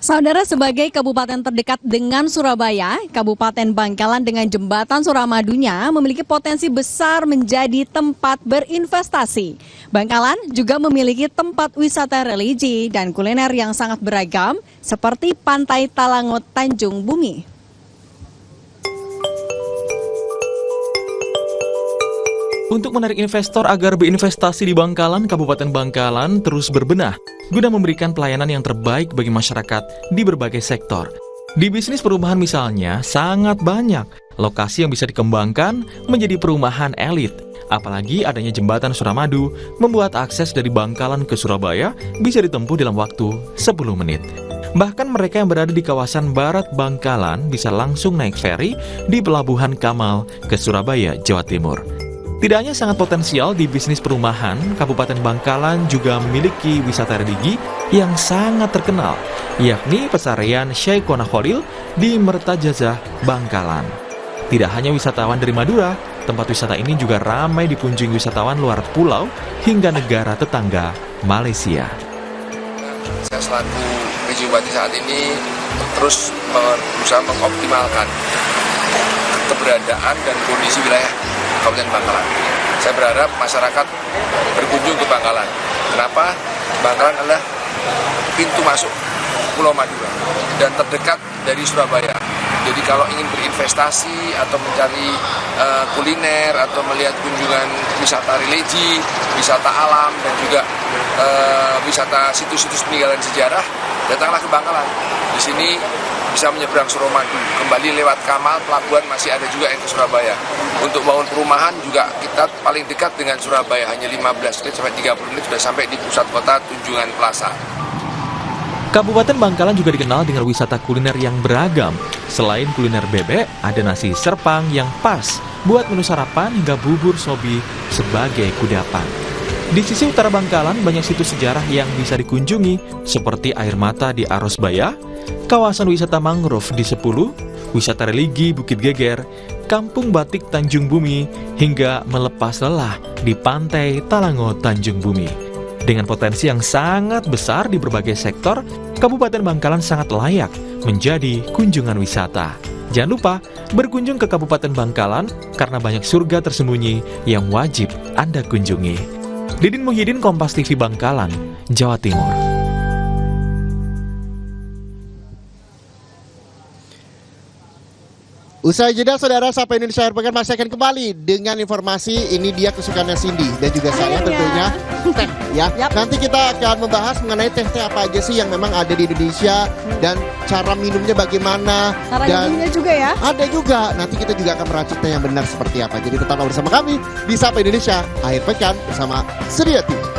Saudara, sebagai kabupaten terdekat dengan Surabaya, Kabupaten Bangkalan dengan Jembatan Suramadunya memiliki potensi besar menjadi tempat berinvestasi. Bangkalan juga memiliki tempat wisata religi dan kuliner yang sangat beragam seperti Pantai Talangot Tanjung Bumi. Untuk menarik investor agar berinvestasi di Bangkalan, Kabupaten Bangkalan terus berbenah guna memberikan pelayanan yang terbaik bagi masyarakat di berbagai sektor. Di bisnis perumahan misalnya, sangat banyak lokasi yang bisa dikembangkan menjadi perumahan elit. Apalagi adanya jembatan Suramadu membuat akses dari Bangkalan ke Surabaya bisa ditempuh dalam waktu 10 menit. Bahkan mereka yang berada di kawasan barat Bangkalan bisa langsung naik feri di Pelabuhan Kamal ke Surabaya, Jawa Timur. Tidak hanya sangat potensial di bisnis perumahan, Kabupaten Bangkalan juga memiliki wisata religi yang sangat terkenal, yakni pesarian Syekhona Khalil di Mertajazah, Bangkalan. Tidak hanya wisatawan dari Madura, tempat wisata ini juga ramai dikunjungi wisatawan luar pulau hingga negara tetangga Malaysia. Saya selaku PJ Bupati saat ini terus berusaha mengoptimalkan keberadaan dan kondisi wilayah Kabupaten Bangkalan. Saya berharap masyarakat berkunjung ke Bangkalan. Kenapa? Bangkalan adalah pintu masuk Pulau Madura dan terdekat dari Surabaya. Jadi kalau ingin berinvestasi atau mencari kuliner atau melihat kunjungan wisata religi, wisata alam dan juga wisata situs-situs peninggalan sejarah, datanglah ke Bangkalan. Di sini bisa menyeberang Suramadu, kembali lewat Kamal, pelabuhan masih ada juga yang ke Surabaya. Untuk bangun perumahan juga kita paling dekat dengan Surabaya, hanya 15 menit sampai 30 menit sudah sampai di pusat kota Tunjungan Plaza. Kabupaten Bangkalan juga dikenal dengan wisata kuliner yang beragam. Selain kuliner bebek, ada nasi serpang yang pas buat menu sarapan hingga bubur sobi sebagai kudapan. Di sisi utara Bangkalan banyak situs sejarah yang bisa dikunjungi seperti air mata di Arosbaya, kawasan wisata mangrove di Sepuluh, wisata religi Bukit Geger, kampung batik Tanjung Bumi, hingga melepas lelah di Pantai Talangot Tanjung Bumi. Dengan potensi yang sangat besar di berbagai sektor, Kabupaten Bangkalan sangat layak menjadi kunjungan wisata. Jangan lupa berkunjung ke Kabupaten Bangkalan karena banyak surga tersembunyi yang wajib Anda kunjungi. Didin Muhyiddin, Kompas TV Bangkalan, Jawa Timur. Usai jeda, saudara, Sapa Indonesia Akhir Pekan masih akan kembali dengan informasi. Ini dia kesukaannya Cindy dan juga saya tentunya teh ya. Nanti kita akan membahas mengenai teh-teh apa aja sih yang memang ada di Indonesia dan cara minumnya bagaimana. Cara dan minumnya juga ya. Ada juga. Nanti kita juga akan meracik teh yang benar seperti apa. Jadi tetaplah bersama kami di Sapa Indonesia Akhir Pekan bersama Suryati.